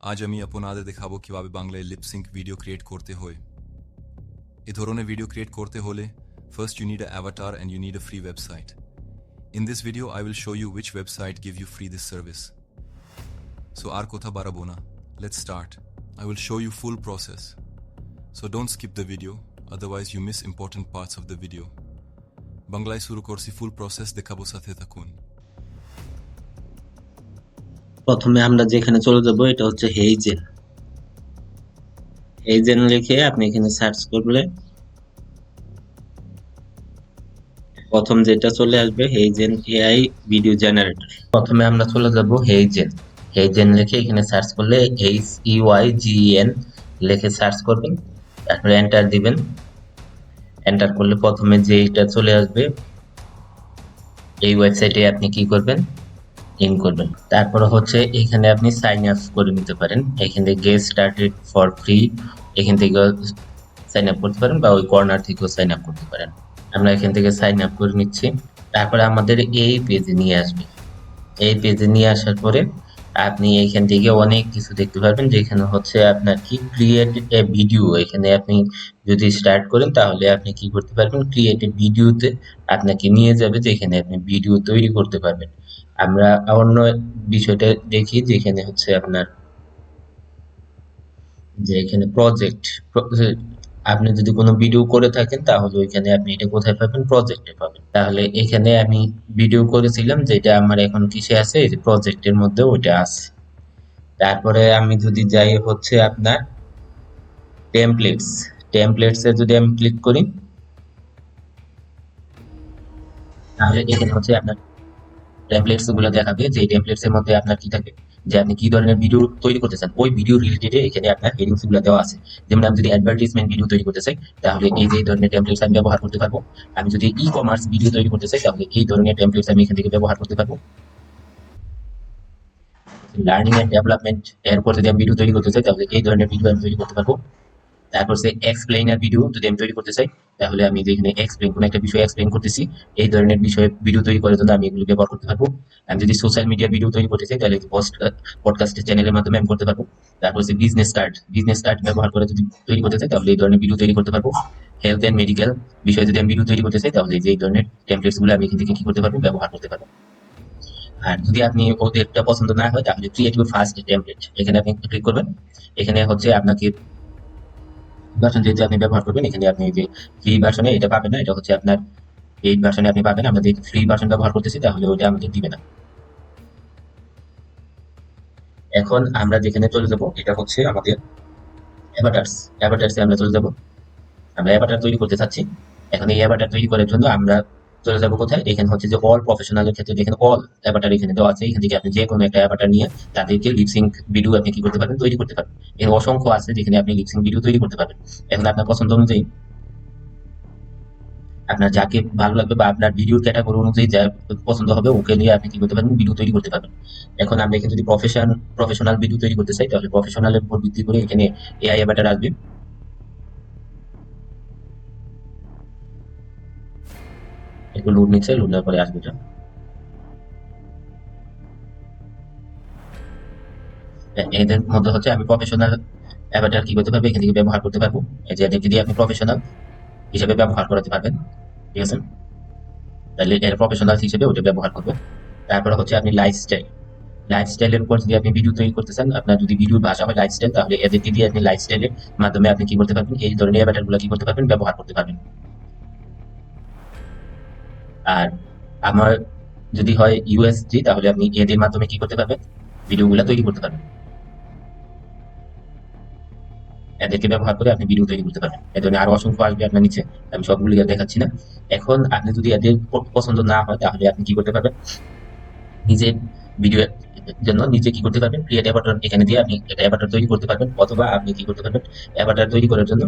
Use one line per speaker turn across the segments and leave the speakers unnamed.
আজ আমি আপনাদের দেখাবো কিভাবে বাংলায় লিপসিঙ্ক ভিডিও ক্রিয়েট করতে হয়। এই ধরনের ভিডিও ক্রিয়েট করতে হলে first you need an avatar and you need a free website. In this video I will show you which website give you free this service. So আর কথা বাড়াবো না, let's start. I will show you full process. So don't skip the video, otherwise you miss important parts of the video. বাংলায় শুরু করছি, full process দেখাবো, সাথে থাকুন।
প্রথমে আমরা যেখানে চলে যাব এটা হচ্ছে হেইজেন। হেইজেন লিখে আপনি এখানে সার্চ করলে প্রথম যেটা চলে আসবে হেইজেন এআই ভিডিও জেনারেটর। প্রথমে আমরা চলে যাব হেইজেন। হেইজেন লিখে এখানে সার্চ করলে HEYGEN লিখে সার্চ করবেন, তারপরে এন্টার দিবেন। এন্টার করলে প্রথমে যেটা চলে আসবে এই ওয়েবসাইটে আপনি কি করবেন, ইন করবেন। তারপরে হচ্ছে এখানে আপনি সাইন আপ করে নিতে পারেন। এখান থেকে গেট স্টার্টেড ফর ফ্রি, এখান থেকে সাইন আপ করতে পারেন বা ওই কর্নার থেকেও সাইন আপ করতে পারেন। আমরা এখান থেকে সাইন আপ করে নিচ্ছি। তারপরে আমাদের এই পেজে নিয়ে আসবে। এই পেজে নিয়ে আসার পরে আপনি এখান থেকে অনেক কিছু দেখতে পারবেন, যেখানে হচ্ছে আপনার কি ক্রিয়েট এ ভিডিও। এখানে আপনি যদি স্টার্ট করেন তাহলে আপনি কি করতে পারবেন, ক্রিয়েট এ ভিডিওতে আপনাকে নিয়ে যাবে, যেখানে আপনি ভিডিও তৈরি করতে পারবেন। আমরা অন্য বিষয়টা দেখি, যেখানে হচ্ছে আপনার যে এখানে প্রজেক্ট। আপনি যদি কোনো ভিডিও করে থাকেন তাহলে ওইখানে আপনি এটা কোথায় পাবেন, প্রজেক্টে পাবেন। তাহলে এখানে আমি ভিডিও করেছিলাম, যেটা আমার এখন কিসে আছে, এই যে প্রজেক্টের মধ্যে ওইটা আছে। তারপরে আমি যদি যাই হচ্ছে আপনার টেমপ্লেটস, টেমপ্লেটসে যদি আমি ক্লিক করি তাহলে এখানে হচ্ছে আপনার টেমপ্লেটস গুলো দেখাবে, যে টেমপ্লেটস এর মধ্যে আপনার কি থাকে, যে আপনি কি ধরনের ভিডিও তৈরি করতে চান, ওই ভিডিও রিলেটেড এখানে আপনার হেডিংস গুলো দেওয়া আছে। যেমন আমি যদি অ্যাডভার্টাইজমেন্ট ভিডিও তৈরি করতে চাই তাহলে এই যে ধরনের টেমপ্লেটস আমি ব্যবহার করতে পারবো। আমি যদি ই কমার্স ভিডিও তৈরি করতে চাই তাহলে এই ধরনের টেমপ্লেটস আমি এখান থেকে ব্যবহার করতে পারবো। লার্নিং এন্ড ডেভেলপমেন্ট, এরপর যদি আমি ভিডিও তৈরি করতে চাই তাহলে এই ধরনের ভিডিও আমি তৈরি করতে পারবো। তারপর সে এক্সপ্লেইনার ভিডিও যদি আমি তৈরি করতে চাই তাহলে আমি যেখানে এক্সপ্লেইন কোনো একটা বিষয় এক্সপ্লেইন করতেছি, এই ধরনের বিষয়ে ভিডিও তৈরি করার জন্য আমি এগুলো ব্যবহার করতে পারবো। আমি যদি সোশ্যাল মিডিয়া ভিডিও তৈরি করতে চাই তাহলে পডকাস্টের চ্যানেলের মাধ্যমে আমি করতে পারবো। তারপর সে বিজনেস কার্ড, বিজনেস কার্ড ব্যবহার করে যদি তৈরি করতে চাই তাহলে এই ধরনের ভিডিও তৈরি করতে পারবো। হেলথ এন্ড মেডিকেল বিষয়ে যদি আমি ভিডিও তৈরি করতে চাই তাহলে এই ধরনের টেমপ্লেটস গুলো আমি এখান থেকে কি করতে পারবো, ব্যবহার করতে পারবো। আর যদি আপনি ওদেরটা পছন্দ না হয় তাহলে ক্রিয়েট ইউর ফার্স্ট টেমপ্লেট, এখানে আপনি ক্লিক করবেন। এখানে হচ্ছে আপনাকে ভার্সন যেহেতু আপনি ব্যবহার করবেন, এখানে আপনি যে ফ্রি ভার্সনে এটা পাবেন না, এটা হচ্ছে আপনার পেইড ভার্সনে আপনি পাবেন। আমরা যে ফ্রি ভার্সন ব্যবহার করতেছি তাহলে ওইটা আমাদের দিবে না। এখন আমরা যেখানে চলে যাব এটা হচ্ছে আমাদের অ্যাভাটার্স। অ্যাভাটার্সে আমরা চলে যাব। আমরা অ্যাভাটার তৈরি করতে চাচ্ছি। এখন এই অ্যাভাটার তৈরি করার জন্য আমরা চলে যাব কোথায়, এখানে হচ্ছে যে অল প্রফেশনালের ক্ষেত্রে দেখেন অল অ্যাভাটার এখানে দেওয়া আছে। এখান থেকে আপনি যে কোনো একটা অ্যাভাটার নিয়ে তাদেরকে লিপসিঙ্ক ভিডিও আপনি কি করতে পারবেন, তৈরি করতে পারবেন। এর অসংখ্য আছে যেখানে আপনি লিপসিঙ্ক ভিডিও তৈরি করতে পারবেন। এখন আপনার পছন্দ অনুযায়ী আপনার যাকে ভালো লাগবে বা আপনার ভিডিওর ক্যাটাগরি অনুযায়ী যা পছন্দ হবে ওকে নিয়ে আপনি কি করতে পারবেন, ভিডিও তৈরি করতে পারবেন। এখন আমরা এখানে যদি প্রফেশনাল ভিডিও তৈরি করতে চাই তাহলে প্রফেশনালের উপর ভিত্তি করে এখানে এআই অ্যাভাটার আসবে। একটু লোড নিচ্ছে, লোড নেওয়ার পরে আসবে এটা। এদের মধ্যে হচ্ছে আমি প্রফেশনাল অ্যাভাটার কি করতে পারবো, এখান থেকে ব্যবহার করতে পারবো। এই যে এদেরকে দিয়ে আপনি প্রফেশনাল হিসেবে ব্যবহার করাতে পারবেন, ঠিক আছে। তাহলে এর প্রফেশনাল হিসেবে ওটা ব্যবহার করবো। তারপরে হচ্ছে আপনি লাইফস্টাইল, লাইফস্টাইলের উপর যদি আপনি ভিডিও তৈরি করতে চান, আপনার যদি ভিডিওর ভাষা হয় লাইফস্টাইল, তাহলে এদেরকে দিয়ে আপনি লাইফস্টাইলের মাধ্যমে আপনি কি করতে পারবেন, এই ধরনের অ্যাভাটার গুলো কি করতে পারবেন, ব্যবহার করতে পারবেন। আর আমার যদি হয় ইউএসজি তাহলে আপনি এদের মাধ্যমে কি করতে পারবেন, ভিডিওগুলো তৈরি করতে পারবেন। এদেরকে ব্যবহার করে আপনি ভিডিও তৈরি করতে পারবেন। এই ধরনের আরো অসংখ্য আসবে আপনার নিচে, আমি সবগুলো দেখাচ্ছি না। এখন আপনি যদি এদের পছন্দ না হয় তাহলে আপনি কি করতে পারবেন, নিজে ভিডিও জন্য নিজে কি করতে পারবেন, ক্রিয়েট অ্যাভাটার এখানে দিয়ে আপনি একটা অ্যাভাটার তৈরি করতে পারবেন। অথবা আপনি কি করতে পারবেন, অ্যাভাটার তৈরি করার জন্য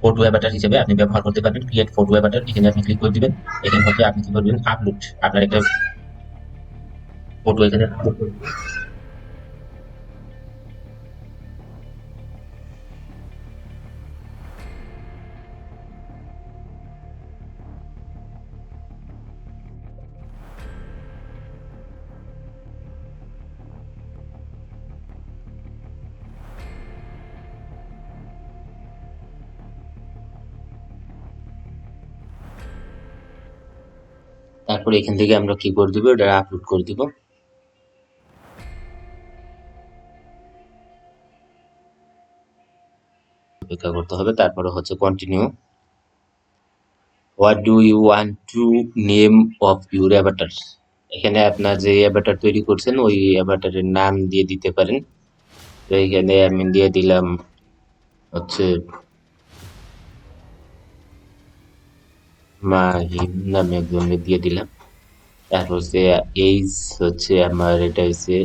ফটো অ্যাভাটার হিসেবে আপনি ব্যবহার করতে পারবেন। ক্রিয়েট ফটো অ্যাভাটার, এখানে আপনি ক্লিক করে দিবেন। এখানে হচ্ছে আপনি কি করবেন, আপলোড, আপনার একটা ফটো এখানে আপলোড করবেন। তারপরে এখান থেকে আমরা কি করে দিব, এটা আপলোড করে দিব। অপেক্ষা করতে হবে। তারপরে হচ্ছে continue. What do you want to name of your avatar, এখানে আপনার যে অ্যাভাটার তৈরি করছেন ওই অ্যাভাটারের নাম দিয়ে দিতে পারেন। তো এখানে আমি দিয়ে দিলাম হচ্ছে মাহিম নামে একজনকে দিয়ে দিলাম। তারপর হচ্ছে এইজ হচ্ছে আমার এটা হচ্ছে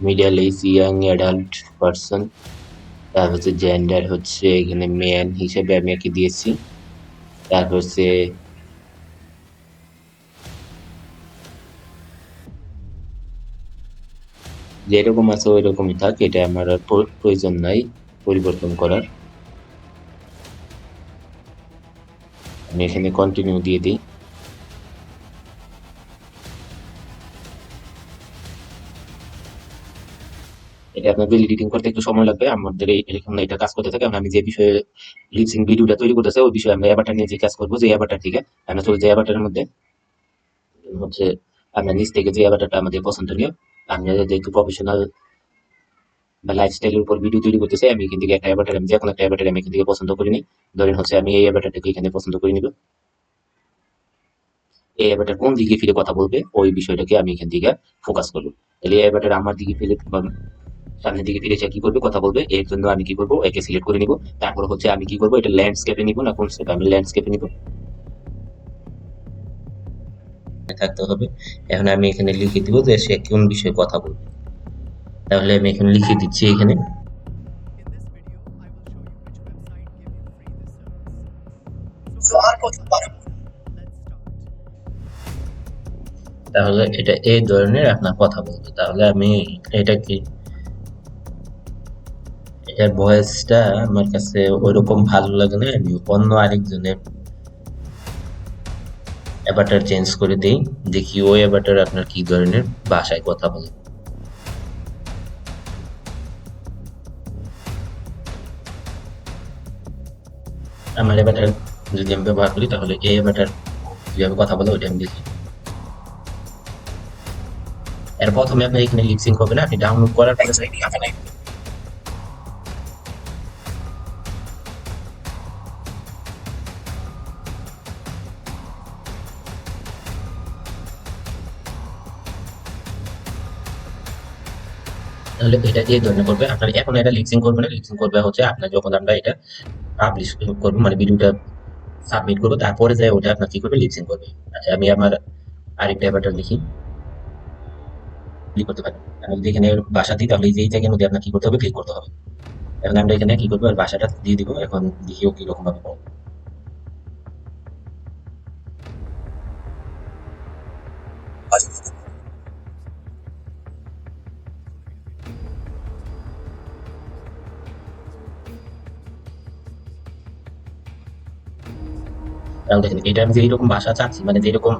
middle age young adult person. তারপর হচ্ছে জেন্ডার হচ্ছে এখানে মেন হিসেবে আমি একে দিয়েছি। তারপর হচ্ছে যেরকম আছে ওই রকমই থাক, এটা আমার আর প্রয়োজন নাই পরিবর্তন করার। আমি এখানে কন্টিনিউ দিয়ে দিই। এটা আপনাদের এডিটিং করতে একটু সময় লাগবে, আমাদের এখানে এটা কাজ করতে থাকে। আমি যে বিষয়ে লিপসিং ভিডিওটা তৈরি করতেছে ওই বিষয়ে আমরা অ্যাভাটার নিয়ে যে কাজ করবো, যে অ্যাভাটার থেকে আমরা চলে যাই অ্যাভাটারের মধ্যে। হচ্ছে আমরা নিচ থেকে যে অ্যাভাটারটা আমাদের পছন্দনীয়, আমি যেহেতু প্রফেশনাল বা লাইফস্টাইলের উপর ভিডিও তৈরি করতেছি, আমি এখান থেকে একটা অ্যাভাটার, আমি যে কোনো একটা অ্যাভাটার আমি এখান থেকে পছন্দ করে নিই। ধরেন হচ্ছে আমি এই অ্যাভাটারটাকে এখানে পছন্দ করে নিব। এই অ্যাভাটার কোন দিকে ফিরে কথা বলবে ওই বিষয়টাকে আমি এখান থেকে ফোকাস করবো। তাহলে এই অ্যাভাটার আমার দিকে ফিরে সামনের দিকে ফিরে সে কি করবে, কথা বলবে। এর জন্য আমি কি করবো, একে সিলেক্ট করে নিব। তারপর হচ্ছে আমি কি করবো, এটা ল্যান্ডস্কেপে নিব না কোন স্টেপে, আমি ল্যান্ডস্কেপে নিব থাকতে হবে। এখন আমি এখানে লিখে দিব যে সে কোন বিষয়ে কথা বলবে। তাহলে আমি এখানে লিখে দিচ্ছি এখানে। তাহলে এটা এই ধরনের আপনার কথা বলবে। তাহলে আমি এটা কি, এটার ভয়েসটা আমার কাছে ওইরকম ভালো লাগে না, আমি অন্য আরেকজনের অ্যাভাটার চেঞ্জ করে দিই, দেখি ওই অ্যাভাটার আপনার কি ধরনের ভাষায় কথা বলে। আমার অ্যাভাটার যদি আমি ব্যবহার করি তাহলে এই অ্যাভাটার কিভাবে কথা বলে ওইটা আমি দেখি। এর প্রথমে আপনি এখানে লিপসিং হবে না, আপনি ডাউনলোড করার পরে তাহলে এটা এই ধরনের করবে। আপনার এখন এটা লিপসিং করবে না, লিপসিং করবে হচ্ছে আপনার যখন আমরা এটা পাবলিশ করবো, মানে ভিডিওটা সাবমিট করবো, তারপরে যাই ওটা আপনার কি করবে, লিপসিং করবে। আচ্ছা আমি আমার আরেকটা অ্যাভাটার লিখি, ক্লিক করতে পারেন। আমি যদি এখানে ভাষা দিই তাহলে এই জায়গার মধ্যে আপনার কি করতে হবে, ক্লিক করতে হবে। এখন আমরা এখানে কি করবো, ভাষাটা দিয়ে দিব। এখন দেখিও কিরকম ভাবে পাবো। কারণ দেখেন এটা আমি যেরকম ভাষা চাচ্ছি, মানে যেরকম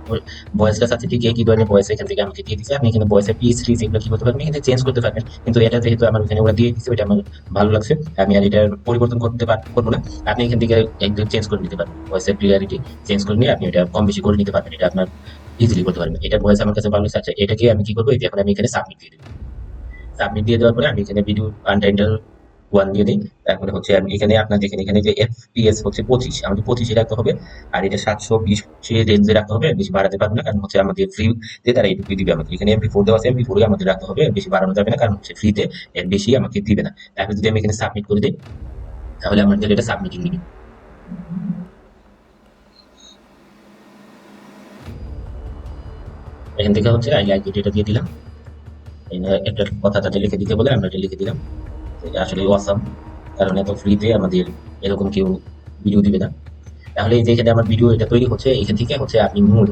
ভয়েসটা চাচ্ছি, ঠিক কি ধরনের ভয়েস এখান থেকে আমাকে দিয়ে দিচ্ছে। আপনি এখানে ভয়েসের পিস রিস এগুলো কি করতে পারবেন, এখানে চেঞ্জ করতে পারবেন। কিন্তু এটা যেহেতু আমার এখানে ওরা দিয়ে দিচ্ছে, ওইটা আমার ভালো লাগছে, আমি আর এটা পরিবর্তন করবো না। আপনি এখান থেকে একদম চেঞ্জ করে নিতে পারবেন, ভয়েসের ক্লিয়ারিটি চেঞ্জ করে নিয়ে আপনি এটা কম বেশি করে নিতে পারবেন। এটা আপনার ইজিলি করতে পারবেন। এটা ভয়েস আমার কাছে ভালো লাগছে। আচ্ছা এটাকে আমি কি করবো, এই যে এখন আমি এখানে সাবমিট দিয়ে দেবো। সাবমিট দিয়ে দেওয়ার পরে আমি এখানে ভিডিও আনটাইটেল 1 দিয়ে দিই। তারপরে হচ্ছে আমি এখানে আপনার দেখেন এখানে যে FPS হচ্ছে 25, আমাদের 25 রাখতে হবে। আর এটা 720 রেঞ্জে রাখতে হবে, বেশি বাড়াতে পারবে না, কারণ হচ্ছে আমাদের ফ্রিতে তারা এইটুকুই দিবে আমাদের। এখানে MP4 দেওয়া আছে, MP4 আমাদের রাখতে হবে, বেশি বাড়ানো যাবে না, কারণ হচ্ছে ফ্রিতে এর বেশি আমাকে দিবে না। তারপরে যদি আমি এখানে সাবমিট করে দিই তাহলে আমাদের এটা সাবমিটিং দিবে। এখান থেকে হচ্ছে আই লাইক ইট এটা দিয়ে দিলাম। একটা কথাটা লিখে দিতে বলে আমরা এটা লিখে দিলাম। এটা আসলে অসাম, কারণ এত ফ্রিতে আমাদের এরকম কেউ ভিডিও দিবে না। তাহলে এই যে এখানে আমার ভিডিও এটা তৈরি হচ্ছে, এখান থেকে হচ্ছে আপনি মূল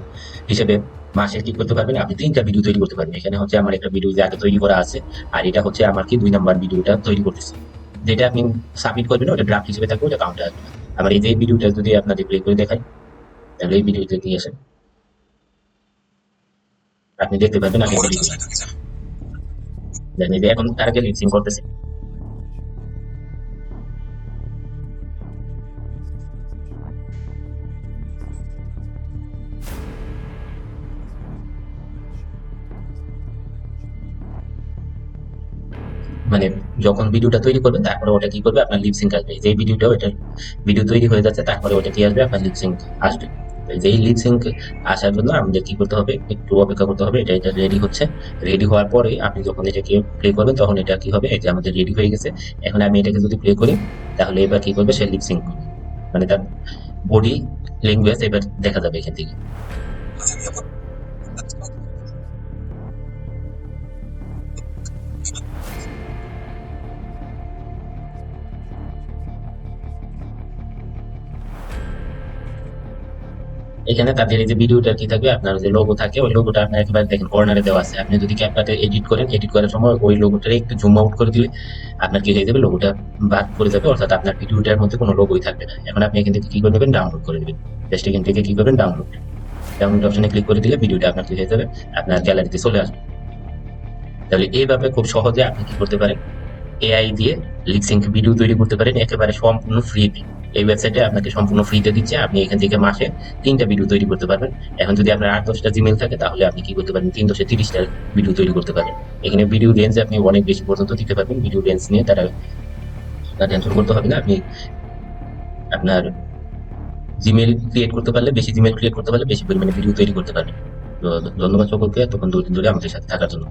হিসেবে মাসে কি করতে পারবেন, আপনি 3টা ভিডিও তৈরি করতে পারবেন। এখানে হচ্ছে আমার একটা ভিডিও যে আগে তৈরি করা আছে, আর এটা হচ্ছে আমার কি 2 নাম্বার ভিডিওটা তৈরি করতেছি। যেটা আপনি সাবমিট করবেন ওটা ড্রাফট হিসেবে থাকবে, ওটা কাউন্টে আসবে না। আমার এই যে ভিডিওটা যদি আপনাদের প্লে করে দেখাই, তাহলে এই ভিডিওতে নিয়ে আসেন, আপনি দেখতে পাবেন আগে ভিডিও দেখেন, এই যে এখন তার আগে লিপসিং করতেছে। মানে যখন ভিডিওটা তৈরি করবেন তারপরে ওটা কি করবে, আপনার লিপসিং আসবে। যে ভিডিওটা ওটা ভিডিও তৈরি হয়ে যাচ্ছে, তারপরে ওটা কি আসবে, আপনার লিপসিং আসবে। তো যেই লিপসিং আসার জন্য আমাদের কি করতে হবে, একটু অপেক্ষা করতে হবে। এটা রেডি হচ্ছে। রেডি হওয়ার পরে আপনি যখন এটাকে প্লে করবেন তখন এটা কি হবে, এটা আমাদের রেডি হয়ে গেছে। এখন আমি এটাকে যদি প্লে করি তাহলে এবার কি করবে, সে লিপসিং করবে, মানে তার বডি ল্যাঙ্গুয়েজ এবার দেখা যাবে এখান থেকে। এখানে তাদের এই যে ভিডিওটা কি থাকবে, আপনার যে লোগো থাকে ওই লোগোটা আপনার একেবারে দেখেন কর্নারে দেওয়া আছে। আপনি যদি ক্যাপকাটে এডিট করেন, এডিট করার সময় ওই লোগোটা একটু জুম আউট করে দিলে আপনার কি হয়ে যাবে, লোগোটা বাদ পড়ে যাবে, অর্থাৎ আপনার ভিডিওটার মধ্যে কোনো লোগোই থাকবে না। এখন আপনি এখান থেকে কি করে নেবেন, ডাউনলোড করে নেবেন। জাস্ট এখান থেকে কি করবেন, ডাউনলোড ডাউনলোড অপশনে ক্লিক করে দিলে ভিডিওটা আপনার কি হয়ে যাবে, আপনার গ্যালারিতে চলে আসবে। তাহলে এইভাবে খুব সহজে আপনি কি করতে পারেন, এআই দিয়ে লিপসিং ভিডিও তৈরি করতে পারেন একেবারে সম্পূর্ণ ফ্রিতে। এই ওয়েবসাইটে আপনাকে সম্পূর্ণ ফ্রিতে দিচ্ছে। আপনি এখান থেকে মাসে 3টা ভিডিও তৈরি করতে পারবেন। এখন যদি আপনার 8-10টা জিমেল থাকে তাহলে আপনি কি করতে পারেন, 3-10-30টা ভিডিও তৈরি করতে পারবেন। এখানে ভিডিও রেঞ্জ আপনি অনেক বেশি পর্যন্ত দিতে পারবেন। ভিডিও রেঞ্জ নিয়ে তারা টেনশন করতে হবে না। আপনি আপনার জিমেল ক্রিয়েট করতে পারলে, বেশি জিমেল ক্রিয়েট করতে পারলে বেশি পরিমাণে ভিডিও তৈরি করতে পারবেন। তো ধন্যবাদ সকলকে এতক্ষণ ধরে আমাদের সাথে থাকার জন্য।